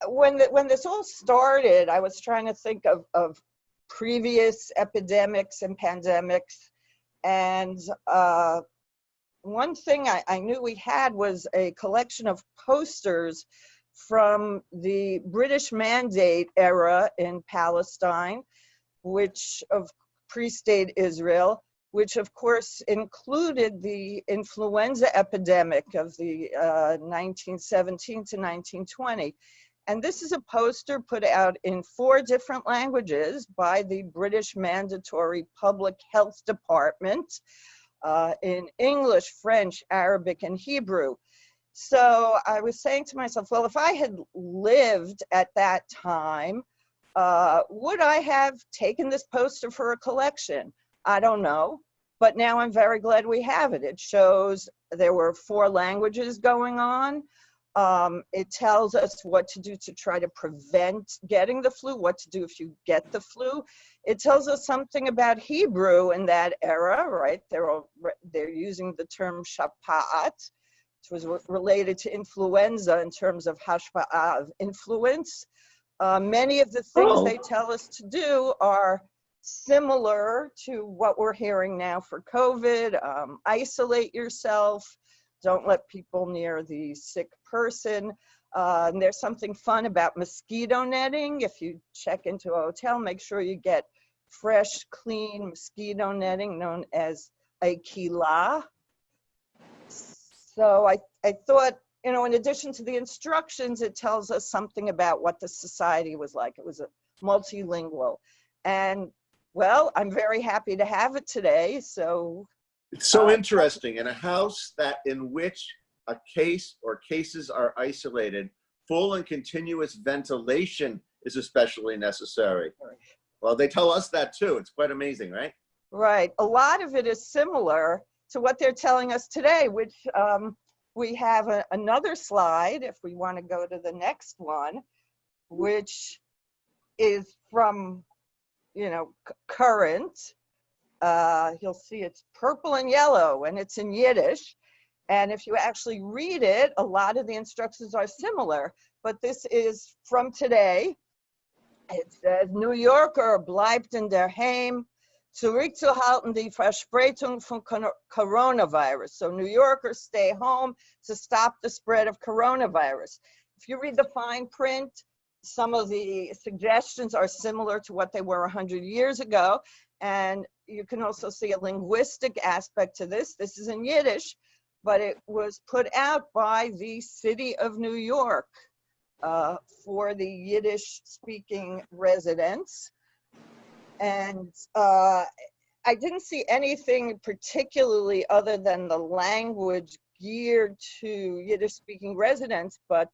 when this all started, I was trying to think of previous epidemics and pandemics, and one thing I knew we had was a collection of posters from the British Mandate era in Palestine, which of pre-state Israel, which of course included the influenza epidemic of the 1917 to 1920. And this is a poster put out in 4 different languages by the British Mandatory Public Health Department, in English, French, Arabic, and Hebrew. So I was saying to myself, well, if I had lived at that time, would I have taken this poster for a collection? I don't know, but now I'm very glad we have it. It shows there were 4 languages going on. It tells us what to do to try to prevent getting the flu, what to do if you get the flu. It tells us something about Hebrew in that era, right? They're using the term shapa'at, which was related to influenza in terms of hashpa'ah, of influence. Many of the things they tell us to do are similar to what we're hearing now for COVID. Isolate yourself. Don't let people near the sick person. And there's something fun about mosquito netting. If you check into a hotel, make sure you get fresh, clean mosquito netting known as a kila. So I thought, you know, in addition to the instructions, it tells us something about what the society was like. It was a multilingual. And well, I'm very happy to have it today. So it's so interesting. In a house in which a case or cases are isolated, full and continuous ventilation is especially necessary. Well, they tell us that too. It's quite amazing, right? Right. A lot of it is similar to what they're telling us today, which we have another slide, if we want to go to the next one, which is from, you know, current. You'll see it's purple and yellow, and it's in Yiddish. And if you actually read it, a lot of the instructions are similar, but this is from today. It says, New Yorker bleibt in der Heim, zurückzuhalten die Verspreizung von coronavirus. So New Yorkers stay home to stop the spread of coronavirus. If you read the fine print, some of the suggestions are similar to what they were 100 years ago. And you can also see a linguistic aspect to this. This is in Yiddish, but it was put out by the city of New York for the Yiddish-speaking residents. And I didn't see anything particularly other than the language geared to Yiddish-speaking residents, but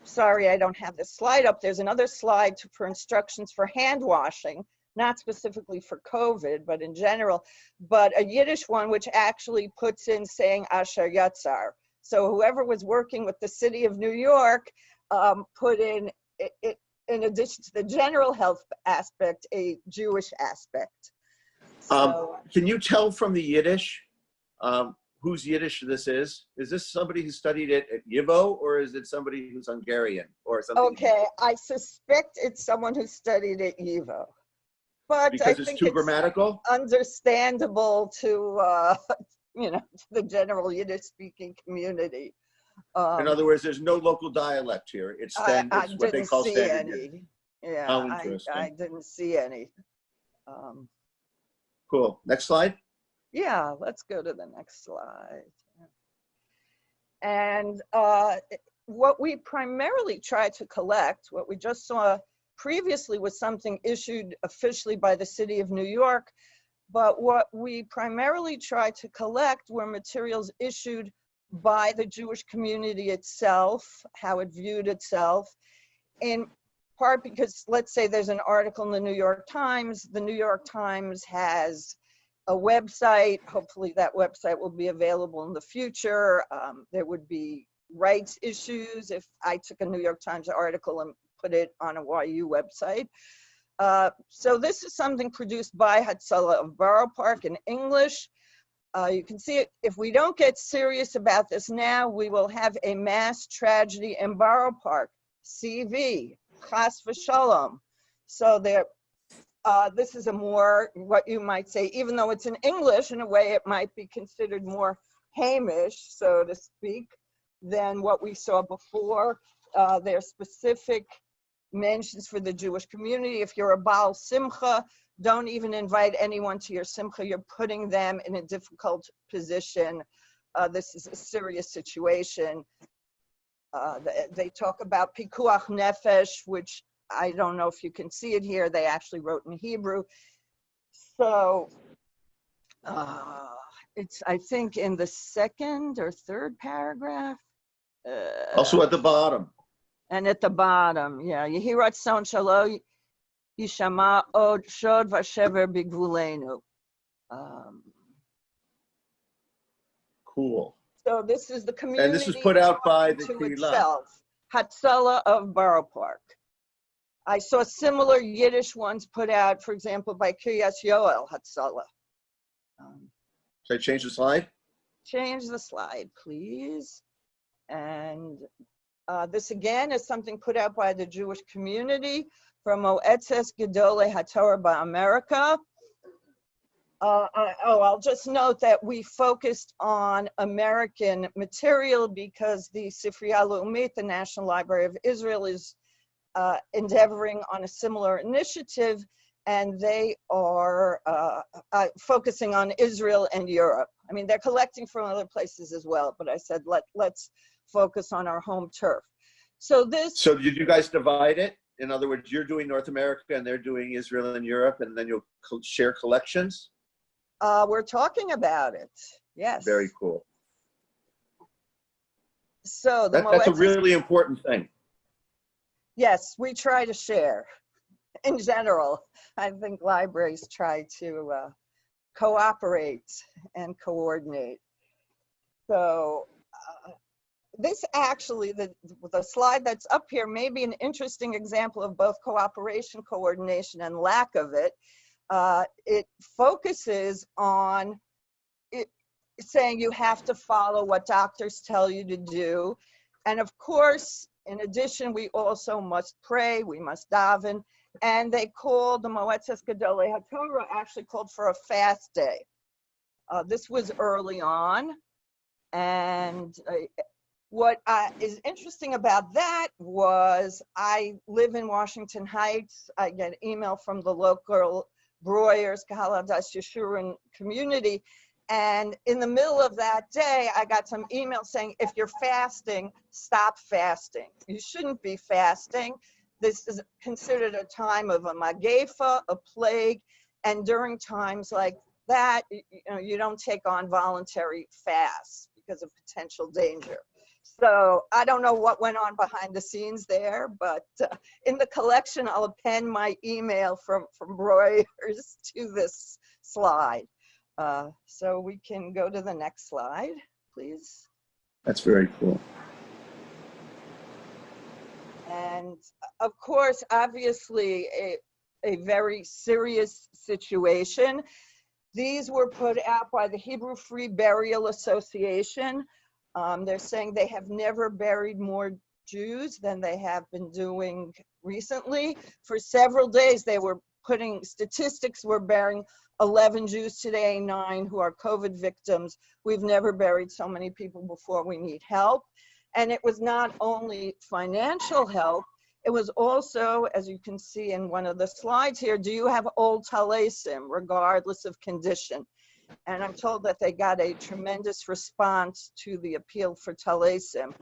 sorry, I don't have this slide up. There's another slide for instructions for hand washing, not specifically for COVID, but in general, but a Yiddish one which actually puts in saying Asher Yatzar. So whoever was working with the city of New York put in addition to the general health aspect, a Jewish aspect. So, can you tell from the Yiddish whose Yiddish this is? Is this somebody who studied it at YIVO, or is it somebody who's Hungarian or something? Okay, I suspect it's someone who studied at YIVO. But because I think it's too grammatical? Understandable to, you know, to the general Yiddish-speaking community. In other words, there's no local dialect here. It's what they call standard Yiddish. Yeah, How interesting. I didn't see any. Cool. Next slide. Yeah, let's go to the next slide. And what we primarily try to collect, what we just saw previously was something issued officially by the city of New York, but what we primarily try to collect were materials issued by the Jewish community itself, how it viewed itself, in part because, let's say there's an article in the New York Times. The New York Times has a website. Hopefully that website will be available in the future. There would be rights issues if I took a New York Times article and put it on a YU website. So this is something produced by Hatzalah of Borough Park in English. You can see it. If we don't get serious about this now, we will have a mass tragedy in Borough Park. CV, chas v'shalom. So this is a more, what you might say, even though it's in English, in a way it might be considered more Hamish, so to speak, than what we saw before. There are specific mentions for the Jewish community. If you're a Baal Simcha, don't even invite anyone to your Simcha. You're putting them in a difficult position. This is a serious situation. They talk about Pikuach Nefesh, which I don't know if you can see it here. They actually wrote in Hebrew. So it's, I think, in the second or third paragraph. Also at the bottom. And at the bottom, yeah. Yehi ratzon shelo yishama od shod vashever bigvulenu. Cool. So this is the community. And this was put out by the to Kehillah. itself, Hatzalah of Borough Park. I saw similar Yiddish ones put out, for example, by Kiryas Yoel Hatzalah. Should I change the slide? Change the slide, please. And this again is something put out by the Jewish community from Moetzes Gedolei HaTorah Ba'America. I'll just note that we focused on American material because the Sifriya Leumit, the National Library of Israel, is endeavoring on a similar initiative, and they are focusing on Israel and Europe. I mean, they're collecting from other places as well, but I said let's focus on our home turf. So did you guys divide it? In other words, you're doing North America and they're doing Israel and Europe, and then you'll share collections? We're talking about it. Yes. Very cool. So that's a really important thing. Yes, we try to share. In general, I think libraries try to cooperate and coordinate. So this actually, the slide that's up here may be an interesting example of both cooperation, coordination, and lack of it. It focuses on saying you have to follow what doctors tell you to do. And of course, in addition, we also must pray, we must daven. And they called, the Moetzes Gedolei HaTorah actually called for a fast day. This was early on. And what is interesting about that was I live in Washington Heights. I get email from the local Breuers, Kahal Hadas Yeshurun community. And in the middle of that day, I got some emails saying, if you're fasting, stop fasting. You shouldn't be fasting. This is considered a time of a magefa, a plague. And during times like that, you don't take on voluntary fasts because of potential danger. So I don't know what went on behind the scenes there, but in the collection, I'll append my email from Breuers to this slide. So we can go to the next slide, please. That's very cool. And of course, obviously, a very serious situation. These were put out by the Hebrew Free Burial Association. They're saying they have never buried more Jews than they have been doing recently. For several days, they were putting statistics. We're burying 11 Jews today, 9 who are COVID victims. We've never buried so many people before. We need help. And it was not only financial help, it was also, as you can see in one of the slides here, do you have old talesim, regardless of condition? And I'm told that they got a tremendous response to the appeal for talesim.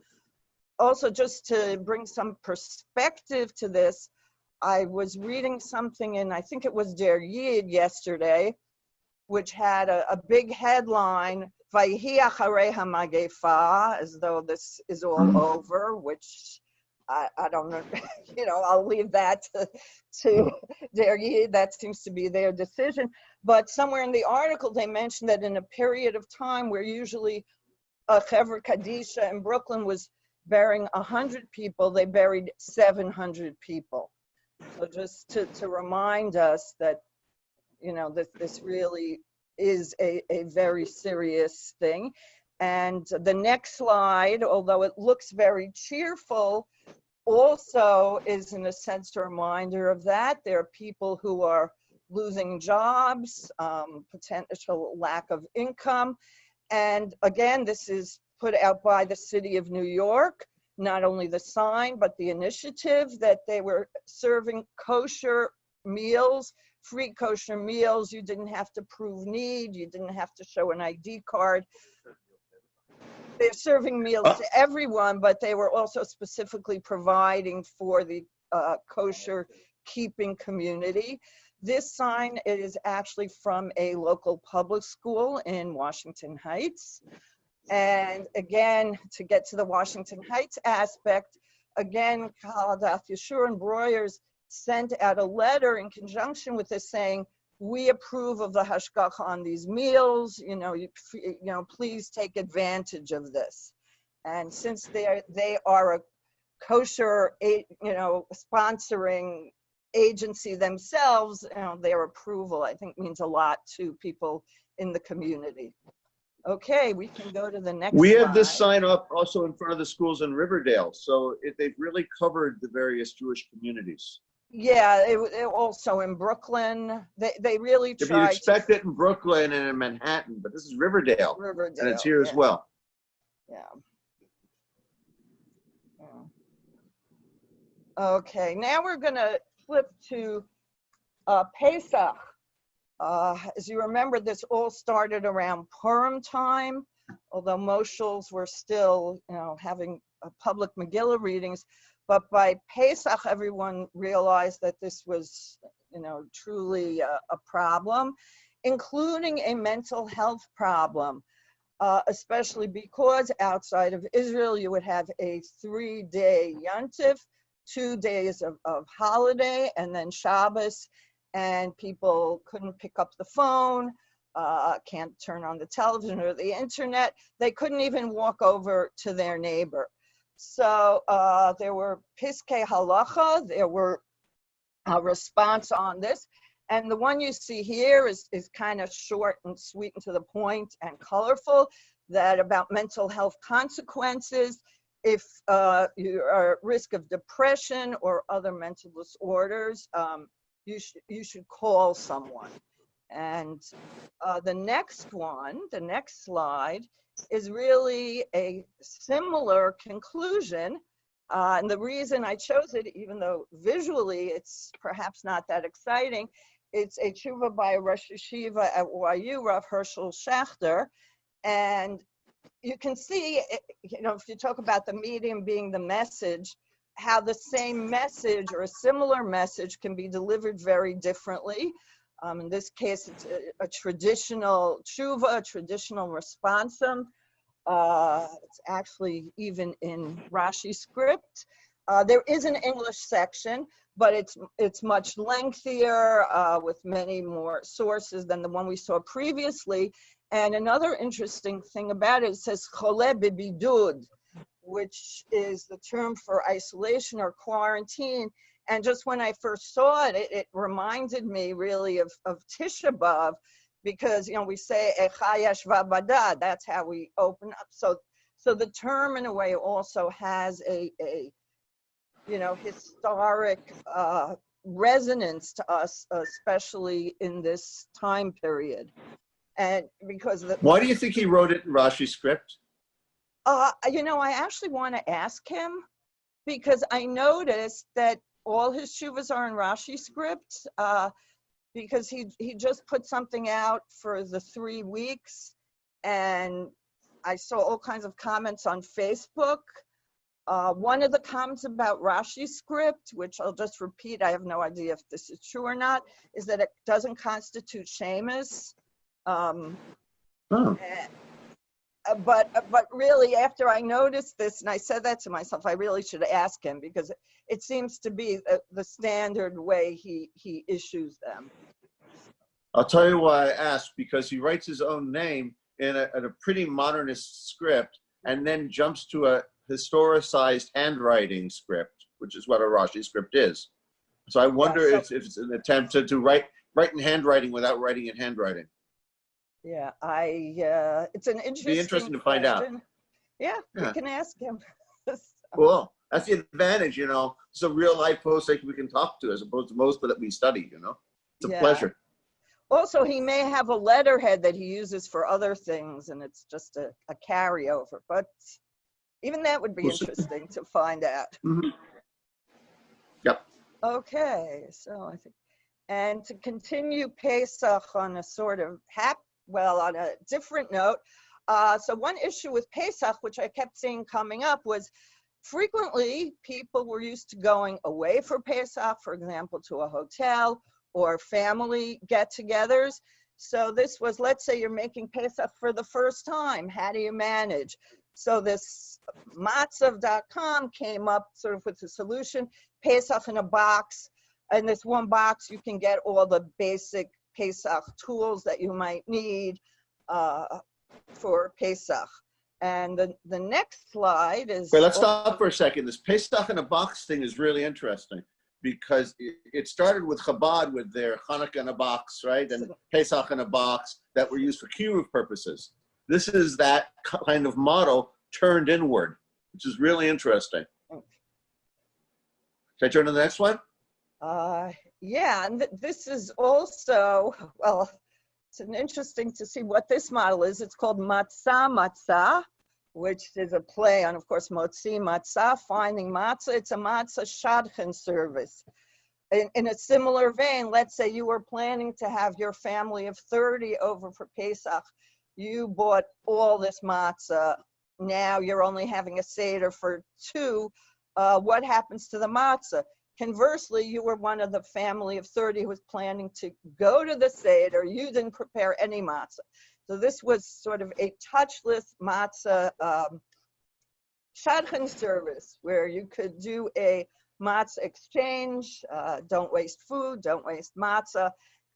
Also, just to bring some perspective to this, I was reading something in, I think it was Der Yid yesterday, which had a big headline, Vayhi acharei hamagefa, as though this is all over, which I don't know, I'll leave that to Der Yid. That seems to be their decision. But somewhere in the article, they mentioned that in a period of time where usually a Chevra Kadisha in Brooklyn was burying 100 people, they buried 700 people. So just to remind us that, this really is a very serious thing. And the next slide, although it looks very cheerful, also is, in a sense, a reminder of that. There are people who are losing jobs, potential lack of income. And again, this is put out by the city of New York, not only the sign, but the initiative that they were serving kosher meals, free kosher meals. You didn't have to prove need. You didn't have to show an ID card. They're serving meals to everyone, but they were also specifically providing for the kosher keeping community. This sign is actually from a local public school in Washington Heights. And again, to get to the Washington Heights aspect, again, Kaladat Yeshua and Breuers sent out a letter in conjunction with this saying, we approve of the hashgacha on these meals, you know, please take advantage of this. And since they are a kosher, you know, sponsoring agency themselves, you know, their approval, I think, means a lot to people in the community. Okay, we can go to the next We slide. have this sign up also in front of the schools in Riverdale. So they've really covered the various Jewish communities. Yeah, it also in Brooklyn. They really If you tried expect it in Brooklyn and in Manhattan, but this is Riverdale, and it's here as well. Yeah. Okay, now we're going to flip to Pesach. As you remember, this all started around Purim time, although Moshels were still, you know, having public Megillah readings. But by Pesach, everyone realized that this was, you know, truly a problem, including a mental health problem, especially because outside of Israel, you would have a 3-day Yontif, 2 days of holiday, and then Shabbos, and people couldn't pick up the phone, can't turn on the television or the internet. They couldn't even walk over to their neighbor. So there were Piskei Halacha, there were a response on this. And the one you see here is kind of short and sweet and to the point and colorful, that about mental health consequences. If you are at risk of depression or other mental disorders, you should call someone. And the next one, the next slide, is really a similar conclusion. And the reason I chose it, even though visually it's perhaps not that exciting, it's a tshuva by a Rosh Yeshiva at YU, Rav Herschel Schachter. And you can see, you know, if you talk about the medium being the message, how the same message or a similar message can be delivered very differently. In this case, it's a traditional tshuva, a traditional responsum. It's actually even in Rashi script. There is an English section, but it's much lengthier with many more sources than the one we saw previously. And another interesting thing about it says chole bebidud, which is the term for isolation or quarantine. And just when I first saw it, it reminded me really of Tisha B'Av, because, you know, we say Echa Yashva Bada, that's how we open up. So the term in a way also has a you know, historic resonance to us, especially in this time period. And because why do you think he wrote it in Rashi script? You know, I actually want to ask him, because I noticed that all his shuvas are in Rashi script, because he just put something out for the 3 weeks, and I saw all kinds of comments on Facebook. One of the comments about Rashi script, which I'll just repeat, I have no idea if this is true or not, is that it doesn't constitute shemus. But really, after I noticed this, and I said that to myself, I really should ask him, because it seems to be the standard way he issues them. I'll tell you why I asked, because he writes his own name in a pretty modernist script, and then jumps to a historicized handwriting script, which is what a Rashi script is. So I wonder if it's an attempt to write in handwriting without writing in handwriting. Yeah, it's an interesting Be interesting to find out. Yeah, we can ask him. Cool. That's the advantage, you know. It's a real life post that we can talk to as opposed to most that we study, you know. It's a pleasure. Also, he may have a letterhead that he uses for other things, and it's just a carryover. But even that would be interesting to find out. Mm-hmm. Yep. Okay, so I think, and to continue Pesach on a sort of on a different note. So one issue with Pesach, which I kept seeing coming up, was frequently people were used to going away for Pesach, for example, to a hotel or family get-togethers. So this was, let's say you're making Pesach for the first time. How do you manage? So this matzav.com came up sort of with a solution, Pesach in a box. In this one box, you can get all the basic Pesach tools that you might need for Pesach. And the next slide is... Wait, let's stop for a second. This Pesach in a box thing is really interesting because it started with Chabad with their Hanukkah in a box, right? And Pesach in a box that were used for kiruv purposes. This is that kind of model turned inward, which is really interesting. Should I turn to the next one? Yeah, and this is also, well, it's interesting to see what this model is. It's called matzah, which is a play on, of course, motzi matzah, finding matzah. It's a matzah shadchan service. In a similar vein, let's say you were planning to have your family of 30 over for Pesach. You bought all this matzah. Now you're only having a Seder for 2. What happens to the matzah? Conversely, you were one of the family of 30 who was planning to go to the Seder. You didn't prepare any matzah. So this was sort of a touchless matzah shadchan service where you could do a matzah exchange. Don't waste food, don't waste matzah,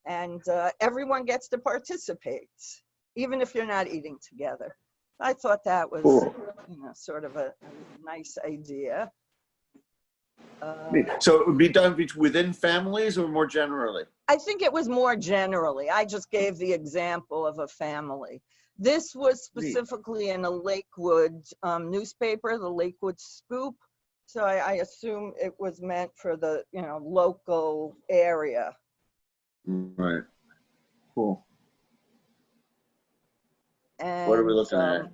and everyone gets to participate, even if you're not eating together. I thought that was sort of a nice idea. So it would be done within families or more generally? I think it was more generally. I just gave the example of a family. This was specifically in a Lakewood newspaper, the Lakewood Scoop. So I assume it was meant for the local area. Right. Cool. And, what are we looking at?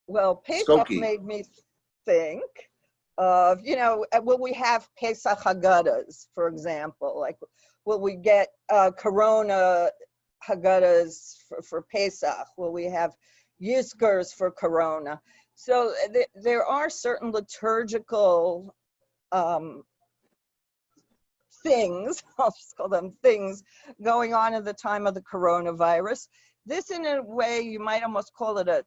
Well, Pesach made me think of, will we have Pesach Haggadahs, for example? Like, will we get Corona Haggadahs for Pesach? Will we have Yizkers for Corona? So there are certain liturgical things, I'll just call them things, going on at the time of the coronavirus. This, in a way, you might almost call it a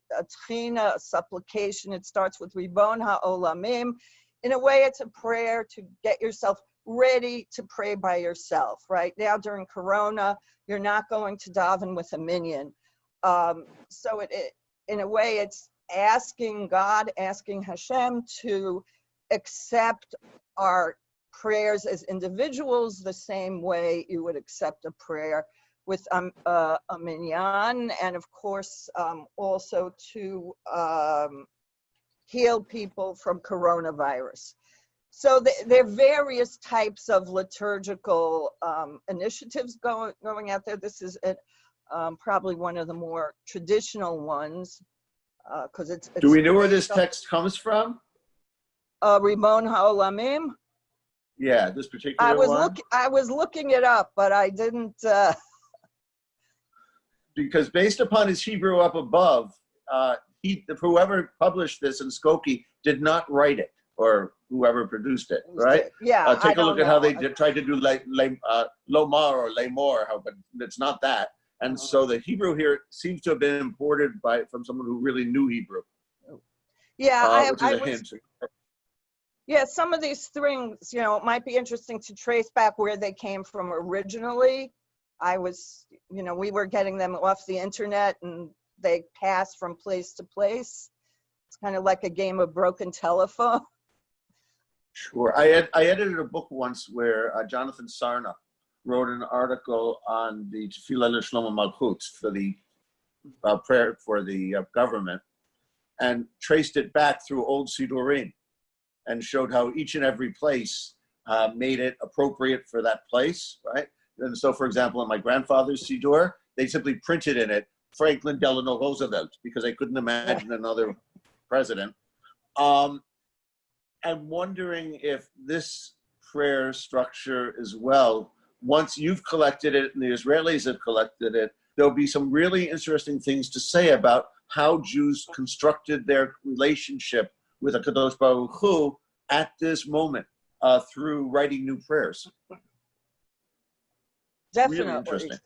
tchina, a supplication. It starts with Ribon HaOlamim. In a way, it's a prayer to get yourself ready to pray by yourself. Right now, during Corona, you're not going to daven with a minyan. So in a way, it's asking God, asking Hashem to accept our prayers as individuals the same way you would accept a prayer with a minyan, and of course also to heal people from coronavirus. So there are various types of liturgical initiatives going out there. This is probably one of the more traditional ones because it's. Do we know where this text comes from? Ribon HaOlamim. Yeah, this particular one. I was looking it up, but I didn't. Because based upon his Hebrew up above, whoever published this in Skokie did not write it, or whoever produced it, right? Yeah. Take a look at how they tried to do Lomar or Lamor, but it's not that. And so the Hebrew here seems to have been imported from someone who really knew Hebrew. Yeah, which is a hint. Yeah, some of these things, it might be interesting to trace back where they came from originally. We were getting them off the internet and they pass from place to place. It's kind of like a game of broken telephone. Sure. I edited a book once where Jonathan Sarna wrote an article on the Tefillah L'Shlomo Malchut for the prayer for the government and traced it back through old Sidurim. and showed how each and every place made it appropriate for that place, right? And so, for example, in my grandfather's Siddur, they simply printed in it Franklin Delano Roosevelt because they couldn't imagine another president. I'm wondering if this prayer structure as well, once you've collected it and the Israelis have collected it, there'll be some really interesting things to say about how Jews constructed their relationship with HaKadosh Baruch Hu at this moment through writing new prayers. Definitely. Really interesting.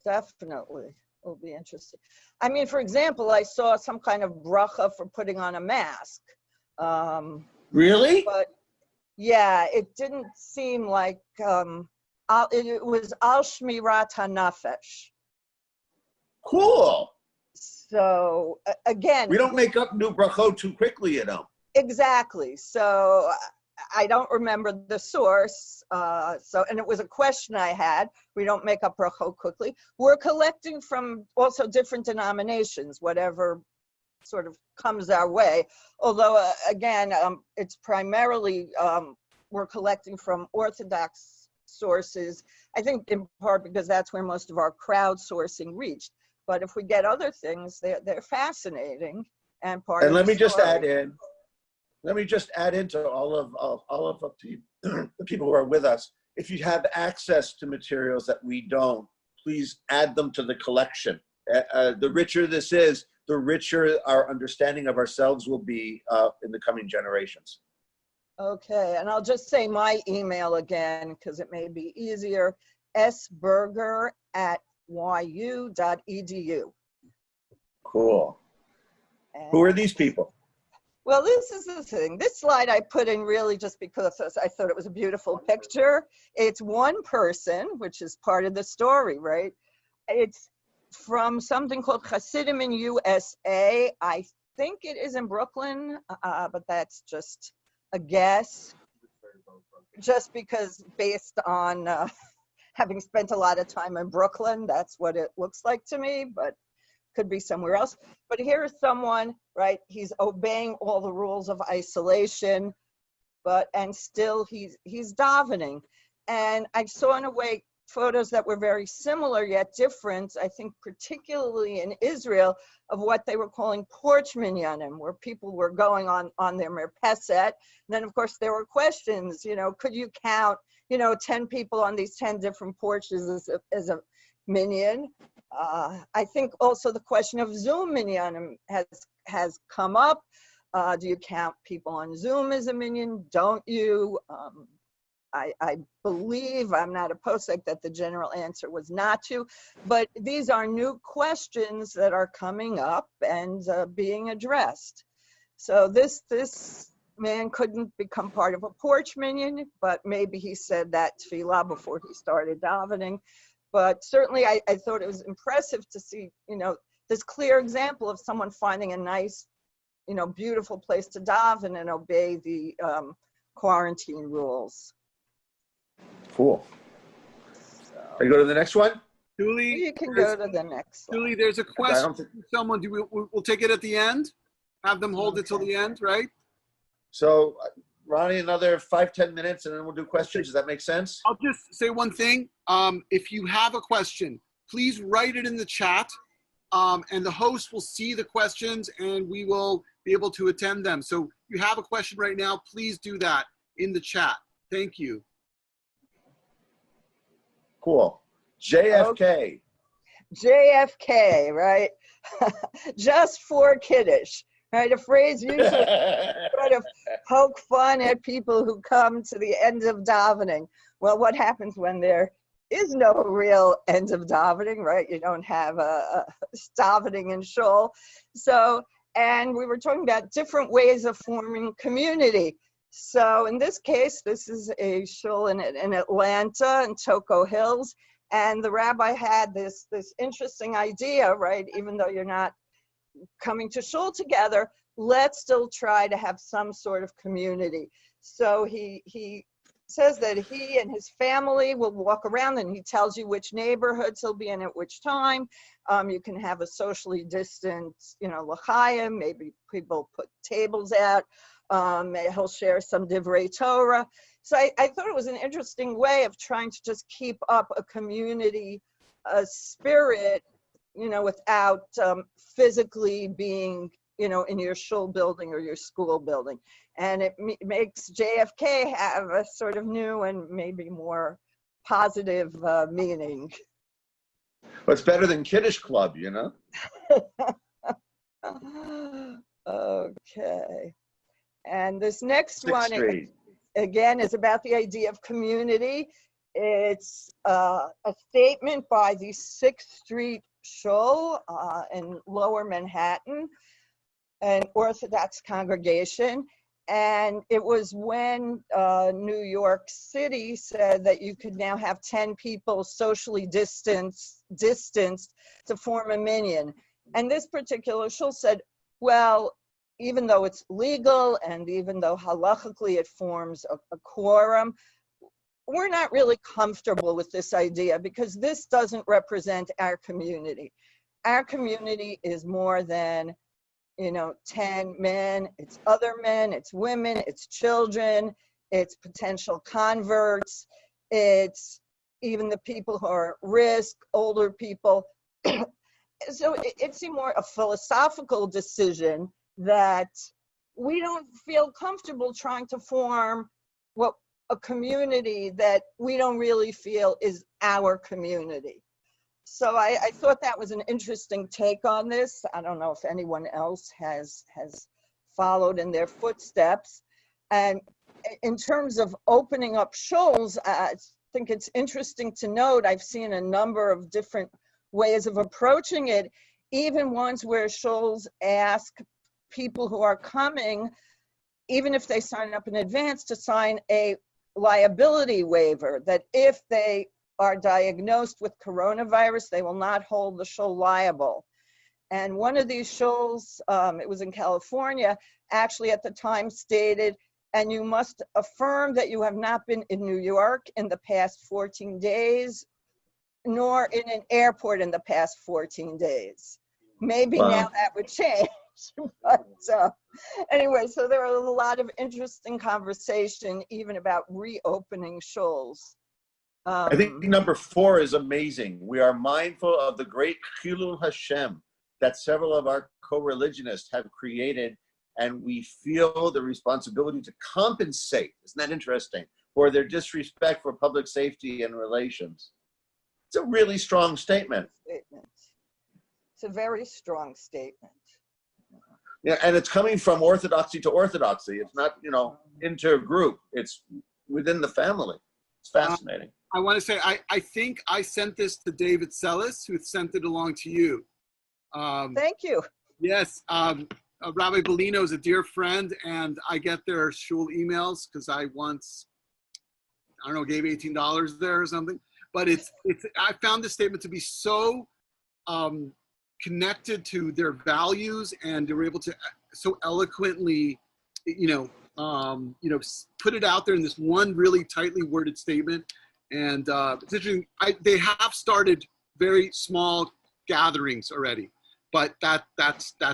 Definitely. It'll be interesting. I mean, for example, I saw some kind of bracha for putting on a mask. Really? But yeah, it didn't seem like it was Al Shmirat HaNafesh. Cool. So again, we don't make up new brachot too quickly, you know. Exactly. So I don't remember the source. And it was a question I had. We don't make up brachot quickly. We're collecting from also different denominations, whatever sort of comes our way. Although, again, it's primarily, we're collecting from Orthodox sources, I think in part because that's where most of our crowdsourcing reached. But if we get other things, they're fascinating and part of let the me just story. add in. Let me just add into all of the people who are with us. If you have access to materials that we don't, please add them to the collection. The richer this is, the richer our understanding of ourselves will be in the coming generations. Okay, and I'll just say my email again because it may be easier, sberger@yu.edu. Cool. Who are these people? Well, this is the thing. This slide I put in really just because I thought it was a beautiful picture. It's one person, which is part of the story, right? It's from something called Hasidim in USA. I think it is in Brooklyn, but that's just a guess. Just because based on having spent a lot of time in Brooklyn, that's what it looks like to me, but could be somewhere else. But here's someone, right? He's obeying all the rules of isolation, and still he's davening. And I saw in a way photos that were very similar yet different, I think particularly in Israel, of what they were calling porch minyanim, where people were going on their merpeset. And then of course there were questions, could you count, 10 people on these 10 different porches as a minyan? I think also the question of Zoom minyanim has come up. Do you count people on Zoom as a minyan? Don't you? I believe, I'm not a posek, that the general answer was not to, but these are new questions that are coming up and being addressed. So this man couldn't become part of a porch minyan, but maybe he said that tefillah before he started davening. But certainly I thought it was impressive to see, this clear example of someone finding a nice, beautiful place to daven and obey the quarantine rules. Cool. Can I go to the next one? Julie, You can go to the next one. Julie, there's a question from someone. We'll take it at the end? Have them hold it till the end, right? So, Ronnie, another 5-10 minutes and then we'll do questions. Does that make sense? I'll just say one thing. If you have a question, please write it in the chat, and the host will see the questions and we will be able to attend them. So if you have a question right now, please do that in the chat. Thank you. Cool. JFK. JFK, right? Just for Kiddush, right? A phrase usually sort of poke fun at people who come to the end of davening. Well, what happens when there is no real end of davening, right? You don't have a davening in shul. So, and we were talking about different ways of forming community. So in this case, this is a shul in Atlanta, in Toco Hills, and the rabbi had this interesting idea, right? Even though you're not coming to shul together, let's still try to have some sort of community. So he says that he and his family will walk around, and he tells you which neighborhoods he'll be in at which time. You can have a socially distant, l'chaim, maybe people put tables out. He'll share some divrei Torah. So I thought it was an interesting way of trying to just keep up a community spirit, without physically being, in your shul building or your school building. And it makes JFK have a sort of new and maybe more positive meaning. Well, it's better than Kiddush Club, Okay. And this next Sixth one, Street. Again, is about the idea of community. It's a statement by the 6th Street Shul in Lower Manhattan, an Orthodox congregation. And it was when New York City said that you could now have 10 people socially distanced to form a minyan. And this particular shul said, well, even though it's legal and even though halachically it forms a quorum, we're not really comfortable with this idea because this doesn't represent our community. Our community is more than 10 men, it's other men, it's women, it's children, it's potential converts, it's even the people who are at risk, older people. So it seemed more a philosophical decision that we don't feel comfortable trying to form a community that we don't really feel is our community. So I thought that was an interesting take on this. I don't know if anyone else has followed in their footsteps. And in terms of opening up shuls, I think it's interesting to note, I've seen a number of different ways of approaching it, even ones where shuls ask people who are coming, even if they sign up in advance, to sign a liability waiver, that if they are diagnosed with coronavirus, they will not hold the shul liable. And one of these shuls, it was in California, actually at the time stated, and you must affirm that you have not been in New York in the past 14 days, nor in an airport in the past 14 days. Maybe now that would change. But anyway, so there are a lot of interesting conversation even about reopening shuls. I think number 4 is amazing. We are mindful of the great Chilul Hashem that several of our co-religionists have created, and we feel the responsibility to compensate, isn't that interesting, for their disrespect for public safety and relations. It's a really strong statement. It's a very strong statement. Yeah, and it's coming from orthodoxy to orthodoxy. It's not, inter-group. It's within the family. It's fascinating. I want to say, I think I sent this to David Sellis, who sent it along to you. Thank you. Yes. Rabbi Bellino is a dear friend, and I get their shul emails because I once, gave $18 there or something. But I found this statement to be so connected to their values, and they were able to so eloquently, put it out there in this one really tightly worded statement. And it's interesting. They have started very small gatherings already, but that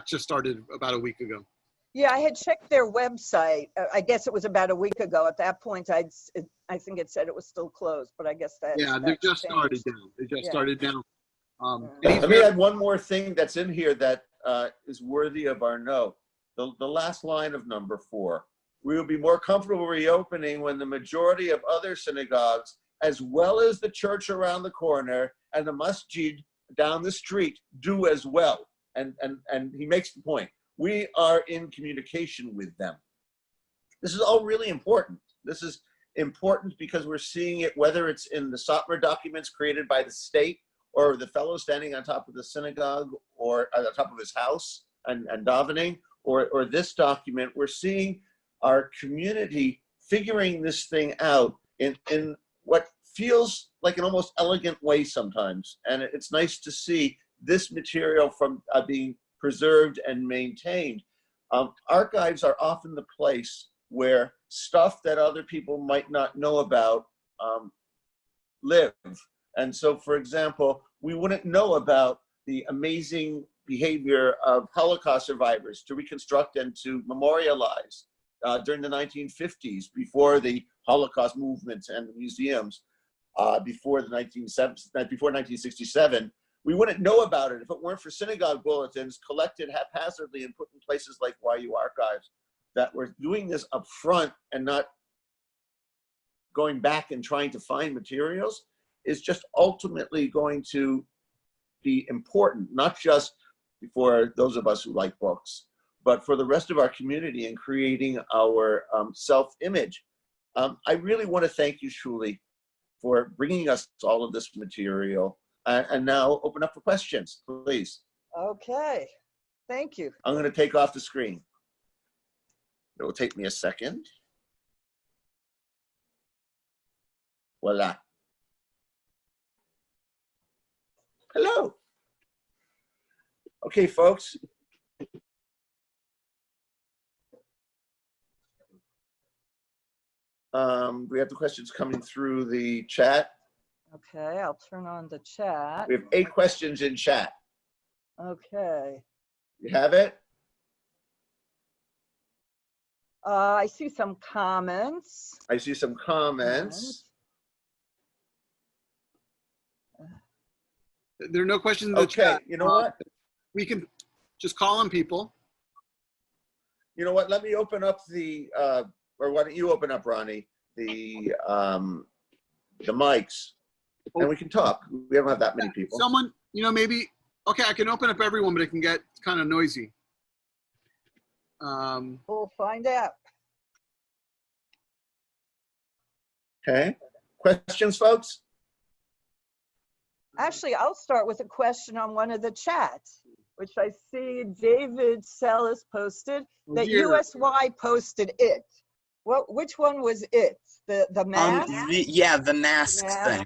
just started about a week ago. Yeah, I had checked their website. I guess it was about a week ago. At that point, I think it said it was still closed, but I guess that. Yeah, they just started down. They just started down. Let me add one more thing that's in here that is worthy of our note. The last line of number 4. We will be more comfortable reopening when the majority of other synagogues, as well as the church around the corner and the masjid down the street, do as well. And he makes the point. We are in communication with them. This is all really important. This is important because we're seeing it, whether it's in the Satmar documents created by the state, or the fellow standing on top of the synagogue, or on top of his house and davening, or this document. We're seeing our community figuring this thing out in what feels like an almost elegant way sometimes. And it's nice to see this material from being preserved and maintained. Archives are often the place where stuff that other people might not know about live. And so, for example, we wouldn't know about the amazing behavior of Holocaust survivors to reconstruct and to memorialize. during the 1950s, before the Holocaust movement and the museums, before 1967, we wouldn't know about it if it weren't for synagogue bulletins collected haphazardly and put in places like YU Archives that were doing this up front and not going back and trying to find materials is just ultimately going to be important, not just for those of us who like books, but for the rest of our community in creating our self-image. I really want to thank you, Shuli, for bringing us all of this material. And now open up for questions, please. Okay, thank you. I'm going to take off the screen. It will take me a second. Voila. Hello. Okay, folks. We have the questions coming through the chat. Okay, I'll turn on the chat. We have 8 questions in chat. Okay. You have it? I see some comments. I see some comments. There are no questions in the Okay, chat. you know what? We can just call on people. You know what? Let me open up the, or why don't you open up, Ronnie, the mics, and we can talk. We don't have that many people. Someone, maybe, okay, I can open up everyone, but it can get kind of noisy. We'll find out. Okay. Questions, folks? Actually, I'll start with a question on one of the chats, which I see David Sellis posted, that USY posted it. Which one was it? The mask? Yeah, the mask thing.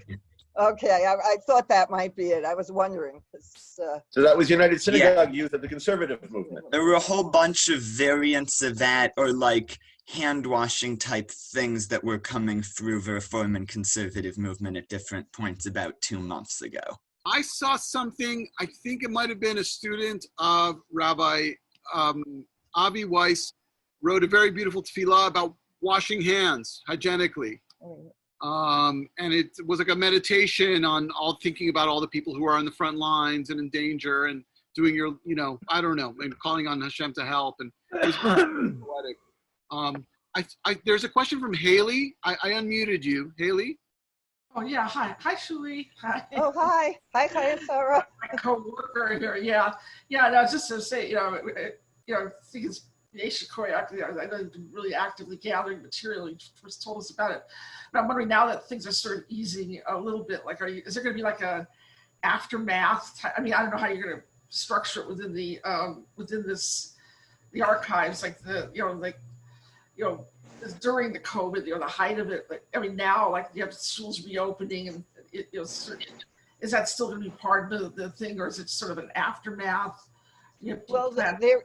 Okay, I thought that might be it. I was wondering. So that was United Synagogue Youth of the Conservative Movement. There were a whole bunch of variants of that, or like hand-washing type things that were coming through the Reform and Conservative Movement at different points about 2 months ago. I saw something, I think it might have been a student of Rabbi Avi Weiss, wrote a very beautiful tefillah about washing hands hygienically. And it was like a meditation on thinking about all the people who are on the front lines and in danger and doing your, I don't know, and calling on Hashem to help. And it was poetic. There's a question from Haley. I unmuted you. Haley? Oh, yeah. Hi. Hi, Shuli. Hi. Oh, hi. Hi, Sarah. My co-worker here. Yeah. Yeah, no, just to say, I think it's Yesha Corey, I know you've been really actively gathering material. You first told us about it. But I'm wondering now that things are sort of easing a little bit, like, is there going to be like a aftermath? I mean, I don't know how you're going to structure it within the archives, like during the COVID, the height of it. Like, I mean, now, like, you have schools reopening, and is that still going to be part of the thing, or is it sort of an aftermath? Well, there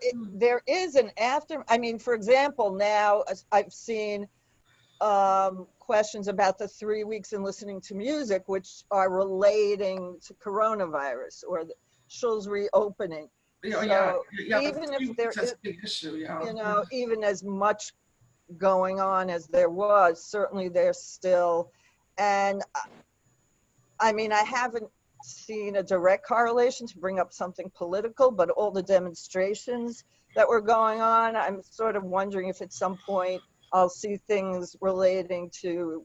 is an after. I mean, for example, now I've seen questions about the 3 weeks in listening to music, which are relating to coronavirus or the schools reopening. So even if there is, a big issue, even as much going on as there was, certainly there's still, and I mean, I haven't seen a direct correlation to bring up something political, but all the demonstrations that were going on, I'm sort of wondering if at some point I'll see things relating to,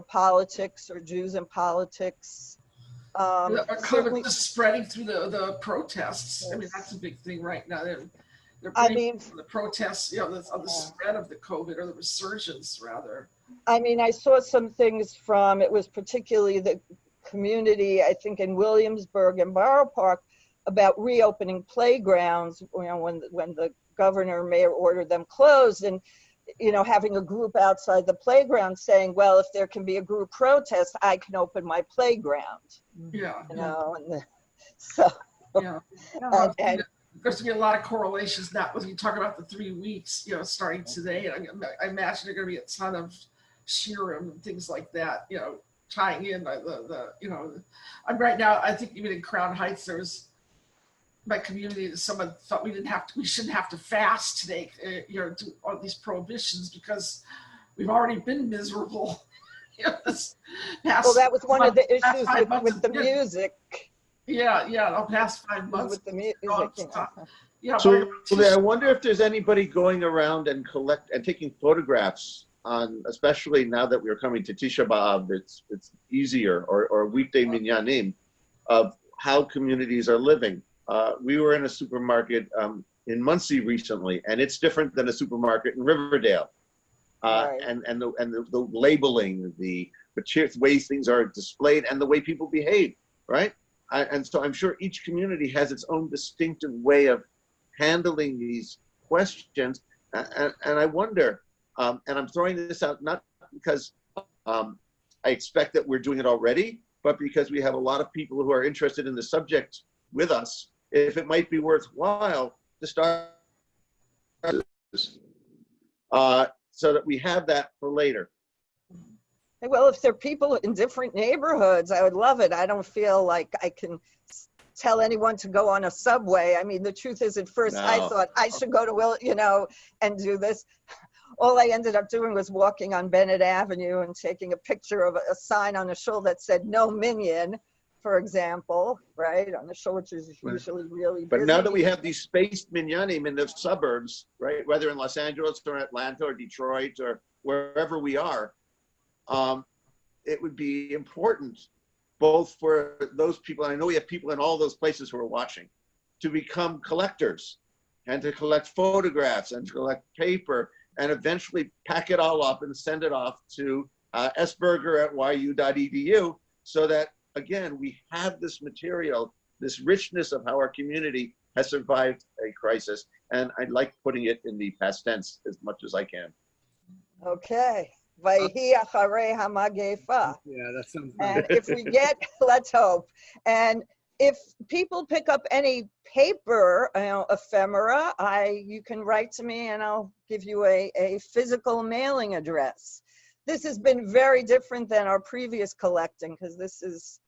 politics or Jews in politics. COVID is spreading through the protests. Yes. I mean, that's a big thing right now. They're the protests, on the spread of the COVID, or the resurgence, rather. I mean, I saw some things from, it was particularly the community, I think in Williamsburg and Borough Park, about reopening playgrounds, when the governor, mayor ordered them closed, and having a group outside the playground saying, well, if there can be a group protest, I can open my playground. Yeah. And so. Yeah. And there's going to be a lot of correlations now when you talk about the 3 weeks, starting today. And I imagine there are going to be a ton of shirim and things like that, tying in the I'm right now, I think even in Crown Heights, there's my community that someone thought we shouldn't have to fast today, do all these prohibitions because we've already been miserable. This past Well, that was one of the issues 5 months with the music. Yeah, the past 5 months. With the music, So I wonder if there's anybody going around and taking photographs on, especially now that we're coming to Tisha B'Av, it's easier, or weekday minyanim, of how communities are living. We were in a supermarket in Muncie recently, and it's different than a supermarket in Riverdale. Right. And the labeling, the ways things are displayed, and the way people behave, right? And so I'm sure each community has its own distinctive way of handling these questions. And I wonder, and I'm throwing this out not because I expect that we're doing it already, but because we have a lot of people who are interested in the subject with us, if it might be worthwhile to start so that we have that for later. Well, if there are people in different neighborhoods, I would love it. I don't feel like I can tell anyone to go on a subway. I mean, the truth is, at first I thought I should go to and do this. All I ended up doing was walking on Bennett Avenue and taking a picture of a sign on the shul that said "No Minyan," for example, right on the shul, which is usually really busy. But now that we have these spaced minyanim in the suburbs, right, whether in Los Angeles or Atlanta or Detroit or wherever we are, it would be important both for those people, and I know we have people in all those places who are watching, to become collectors and to collect photographs and to collect paper and eventually pack it all up and send it off to sberger@yu.edu so that, again, we have this material, this richness of how our community has survived a crisis. And I like putting it in the past tense as much as I can. Okay. Vayhi acharei hamagefa. Yeah, that sounds And nice. if we get, let's hope. And if people pick up any paper, ephemera, you can write to me and I'll give you a physical mailing address. This has been very different than our previous collecting because this is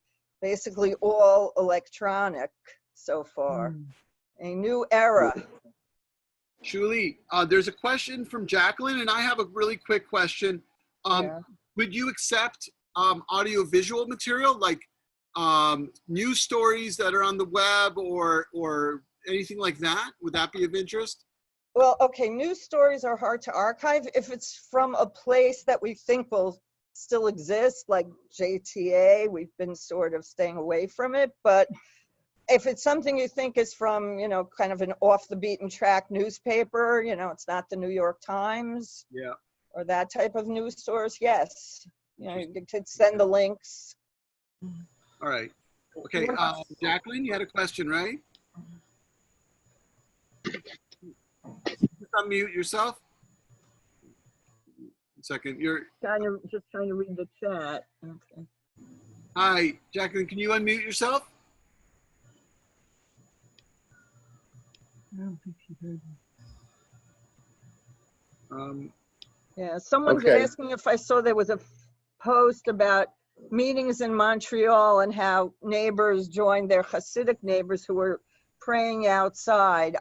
basically all electronic so far. A new era. Shuli, there's a question from Jacqueline, and I have a really quick question. Would you accept audio-visual material like news stories that are on the web or anything like that? Would that be of interest? Well, okay, news stories are hard to archive. If it's from a place that we think will still exist, like JTA, we've been sort of staying away from it. But if it's something you think is from, kind of an off the beaten track newspaper, it's not the New York Times or that type of news source, yes. You could send the links. All right. Okay, Jacqueline, you had a question, right? Just unmute yourself. 1 second. You're just trying to read the chat. Okay. Hi, Jacqueline, can you unmute yourself? I don't think she heard me. Yeah, someone's asking if I saw there was a post about meetings in Montreal and how neighbors joined their Hasidic neighbors who were praying outside.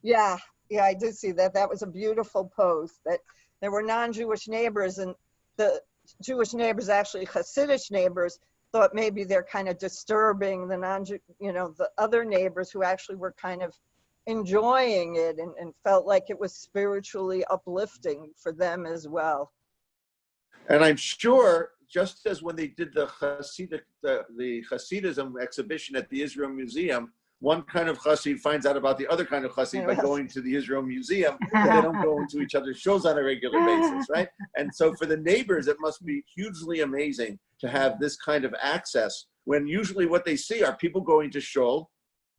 Yeah, I did see that. That was a beautiful post, that there were non-Jewish neighbors, and the Jewish neighbors, actually Hasidic neighbors, thought maybe they're kind of disturbing the the other neighbors who actually were kind of enjoying it and felt like it was spiritually uplifting for them as well. And I'm sure, just as when they did the Hasidism exhibition at the Israel Museum, one kind of Hasid finds out about the other kind of Hasid by going to the Israel Museum, but they don't go into each other's shows on a regular basis, right? And so for the neighbors, it must be hugely amazing to have this kind of access, when usually what they see are people going to shul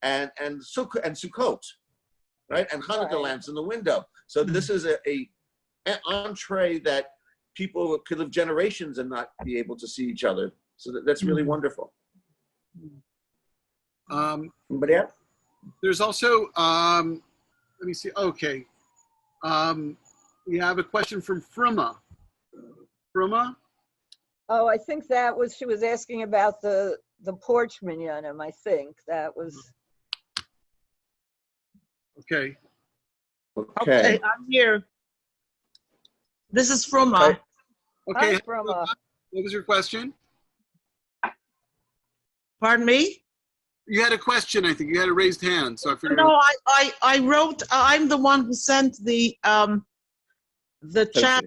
and Sukkot, right? And Hanukkah lamps in the window. So this is an entree that people could live generations and not be able to see each other. So that's really wonderful. Anybody else? There's also, let me see, okay. We have a question from Fruma. Fruma? Oh, I think she was asking about the porch minyanim, I think. That was, Okay. Okay. I'm here. This is Fruma. Okay. Hi, Brahma. What was your question? Pardon me? You had a question, I think. You had a raised hand, so I figured. No, I wrote. I'm the one who sent the chat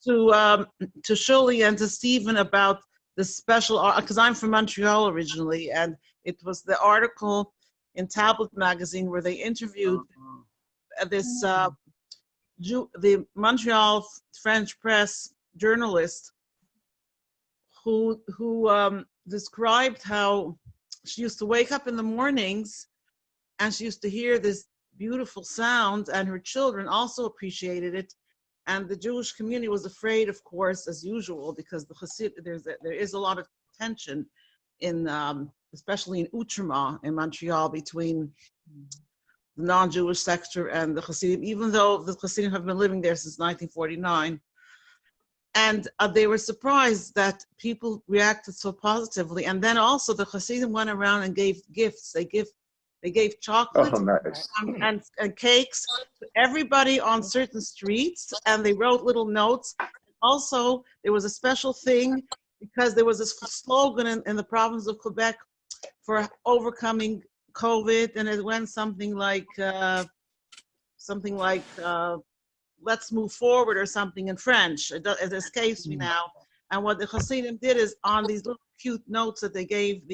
to Shuli and to Stephen about the special, because I'm from Montreal originally, and it was the article in Tablet magazine where they interviewed this the Montreal French press journalist who described how she used to wake up in the mornings and she used to hear this beautiful sound, and her children also appreciated it. And the Jewish community was afraid, of course, as usual, because the Hasid, there is a lot of tension in, especially in Outremont in Montreal, between the non-Jewish sector and the Hasidim, even though the Hasidim have been living there since 1949. And they were surprised that people reacted so positively. And then also the Hasidim went around and gave gifts. They gave chocolate Nice. and cakes to everybody on certain streets, and they wrote little notes. Also, there was a special thing because there was this slogan in the province of Quebec for overcoming COVID, and it went something like let's move forward or something in French. It escapes me now. And what the Hasidim did is on these little cute notes that they gave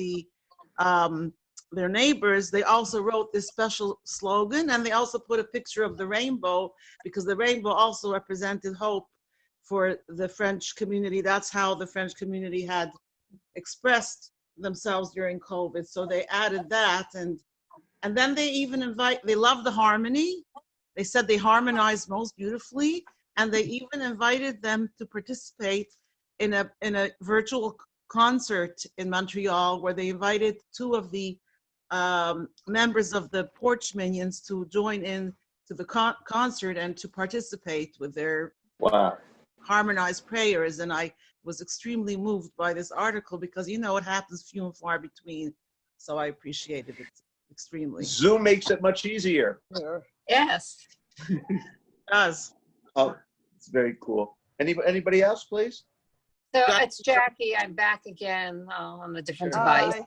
their neighbors, they also wrote this special slogan, and they also put a picture of the rainbow, because the rainbow also represented hope for the French community. That's how the French community had expressed themselves during COVID. So they added that, and then they even they love the harmony. They said they harmonized most beautifully, and they even invited them to participate in a virtual concert in Montreal, where they invited two of the members of the Porch Minions to join in to the concert and to participate with their harmonized prayers. And I was extremely moved by this article because, it happens few and far between. So I appreciated it extremely. Zoom makes it much easier. Yes. It does. Oh, it's very cool. Anybody else, please? So it's Jackie. I'm back again on a different Hi. device.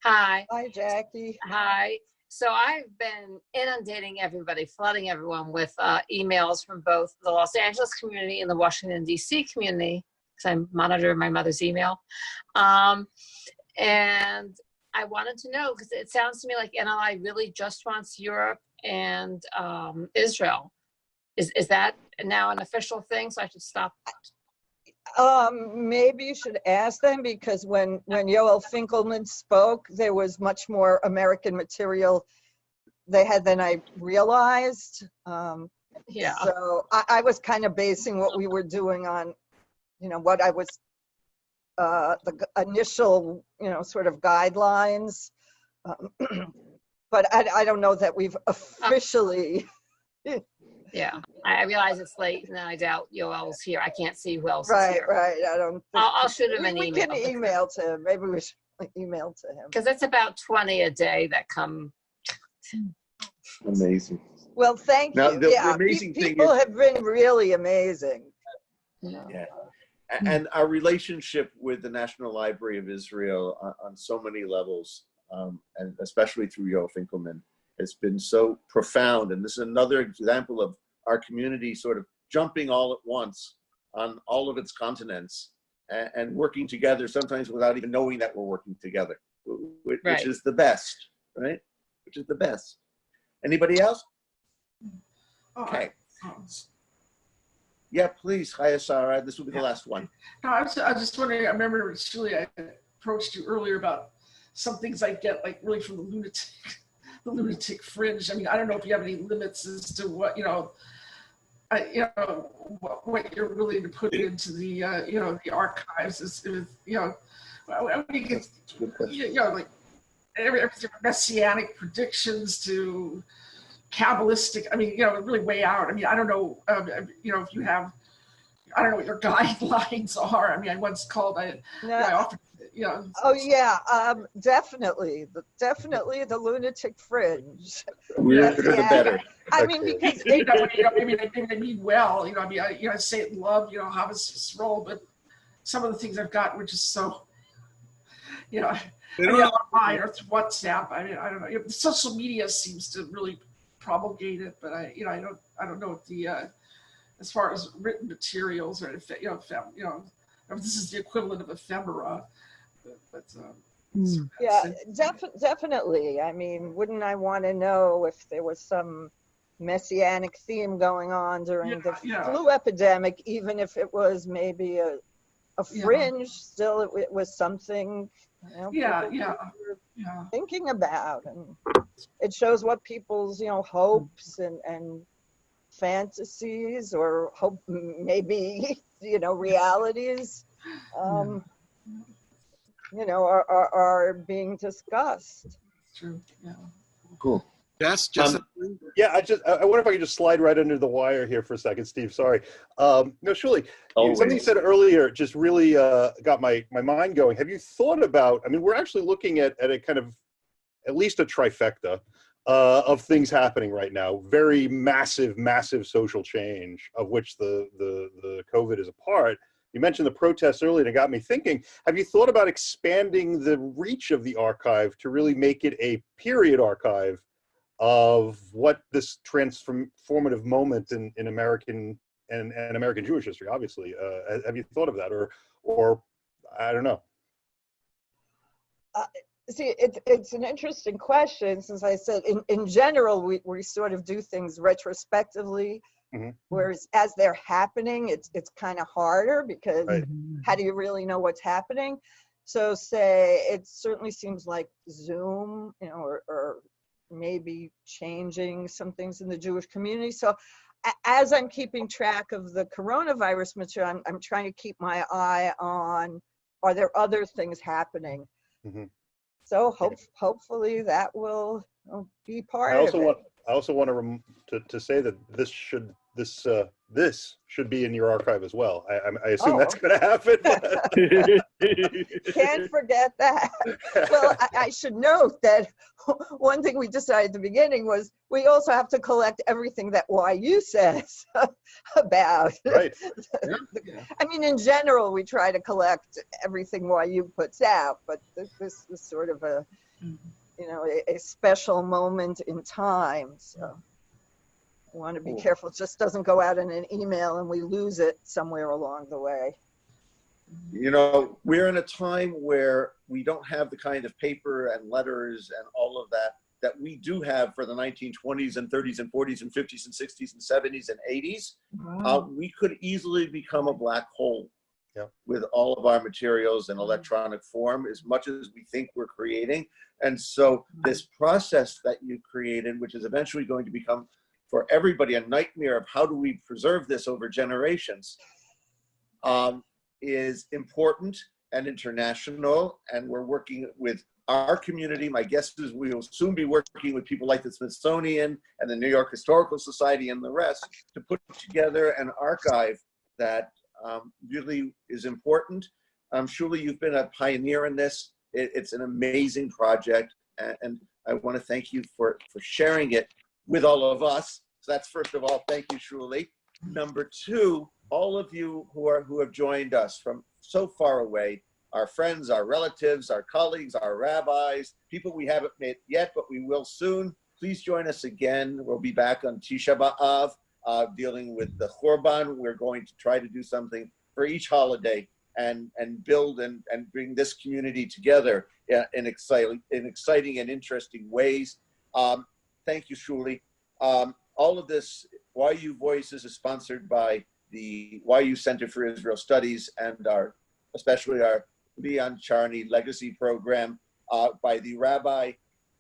Hi. Hi, Jackie. Hi. So I've been inundating everybody, flooding everyone with emails from both the Los Angeles community and the Washington, D.C. community, because I monitor my mother's email. And I wanted to know, because it sounds to me like NLI really just wants Europe and Israel. Is that now an official thing? So I should stop? Maybe you should ask them, because when Yoel Finkelman spoke, there was much more American material they had than I realized. Yeah. So I was kind of basing what we were doing on, what I was, the initial, sort of guidelines. But I don't know that we've officially. Yeah, I realize it's late, and I doubt Yoel's here. I can't see who else is here. Right. I don't. I'll shoot him an email. We can email to him. Maybe we should email to him. Because it's about 20 a day that come. Amazing. Well, thank Now, you. the amazing thing people is- have been really amazing. Yeah. And our relationship with the National Library of Israel on so many levels, and especially through Yoel Finkelman, has been so profound. And this is another example of our community sort of jumping all at once on all of its continents and working together, sometimes without even knowing that we're working together, which Right. is the best, right? Which is the best. Anybody else? Okay. Yeah, please, Chaya Sarah. This will be the last one. No, I was just wondering, I remember, Julie, I approached you earlier about some things I get, like, really from the lunatic fringe. I mean, I don't know if you have any limits as to what, what you're willing to put into the, the archives is, I mean, it's, like everything from messianic predictions to Kabbalistic, I mean, really way out. I mean, I don't know, if you have, I don't know what your guidelines are. I mean, I once called, I offered, Oh yeah, definitely, definitely the lunatic fringe. Weirder the Yeah, better. I mean, because maybe they mean well. I mean, I say it in love. Have its role, but some of the things I've got were just so, online or through WhatsApp. I mean, I don't know. Social media seems to really promulgate it, but I don't know what the as far as written materials or if this is the equivalent of ephemera, but yeah, definitely. I mean, wouldn't I want to know if there was some messianic theme going on during the flu epidemic, even if it was maybe a fringe, still it was something people were thinking about, and it shows what people's hopes and fantasies or hope maybe realities are being discussed. True. Yeah. Cool. Yes, Jessica. Yeah, I wonder if I could just slide right under the wire here for a second, Steve. Sorry. No, Shuli, something you said earlier just really got my mind going. Have you thought about? I mean, we're actually looking at a kind of at least a trifecta of things happening right now. Very massive social change, of which the COVID is a part. You mentioned the protests earlier, and it got me thinking, have you thought about expanding the reach of the archive to really make it a period archive of what this transformative moment in American and American Jewish history, obviously? Have you thought of that, or I don't know? See, it's an interesting question, since I said in general we sort of do things retrospectively. Mm-hmm. Whereas as they're happening, it's kind of harder, because how do you really know what's happening? So say it certainly seems like Zoom, or maybe changing some things in the Jewish community. So as I'm keeping track of the coronavirus material, I'm trying to keep my eye on, are there other things happening? Mm-hmm. So hopefully that will be part of it. I also want to say that this should be in your archive as well. I assume that's going to happen. Can't forget that. Well, I should note that one thing we decided at the beginning was we also have to collect everything that YU says about. Right. I mean, in general, we try to collect everything YU puts out, but this was sort of a special moment in time. So we want to be careful. It just doesn't go out in an email and we lose it somewhere along the way. We're in a time where we don't have the kind of paper and letters and all of that we do have for the 1920s and 30s and 40s and 50s and 60s and 70s and 80s. Wow. We could easily become a black hole with all of our materials in electronic form, as much as we think we're creating. And so this process that you created, which is eventually going to become for everybody a nightmare of how do we preserve this over generations, is important and international. And we're working with our community. My guess is we will soon be working with people like the Smithsonian and the New York Historical Society and the rest to put together an archive that really is important. Shuli, you've been a pioneer in this. It's an amazing project, and I want to thank you for sharing it with all of us. So that's, first of all, thank you, Shuli. Number two, all of you who have joined us from so far away, our friends, our relatives, our colleagues, our rabbis, people we haven't met yet, but we will soon. Please join us again. We'll be back on Tisha B'Av, dealing with the Churban. We're going to try to do something for each holiday and build and bring this community together in exciting and interesting ways. Thank you, Shuli. All of this, YU Voices, is sponsored by the YU Center for Israel Studies and especially our Leon Charney Legacy Program, by the Rabbi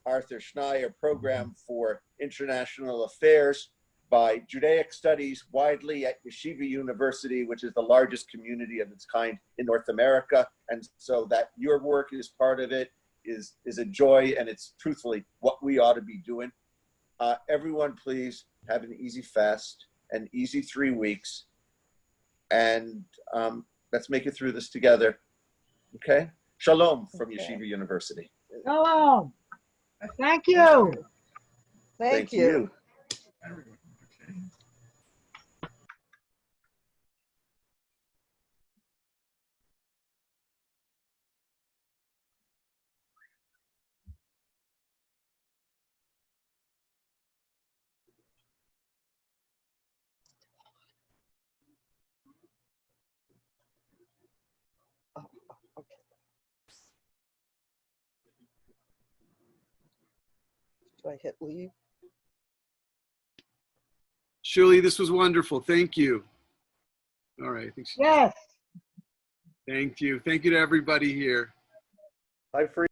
Arthur Schneier Program for International Affairs, by Judaic Studies widely at Yeshiva University, which is the largest community of its kind in North America. And so that your work is part of it is a joy, and it's truthfully what we ought to be doing. Everyone, please have an easy fast, an easy 3 weeks, and let's make it through this together. Okay? Shalom from Okay. Yeshiva University. Shalom. Thank you. Thank you. Oh, okay. Do I hit leave? Shirley, this was wonderful. Thank you. All right. Yes. Thank you. Thank you to everybody here. Bye, free.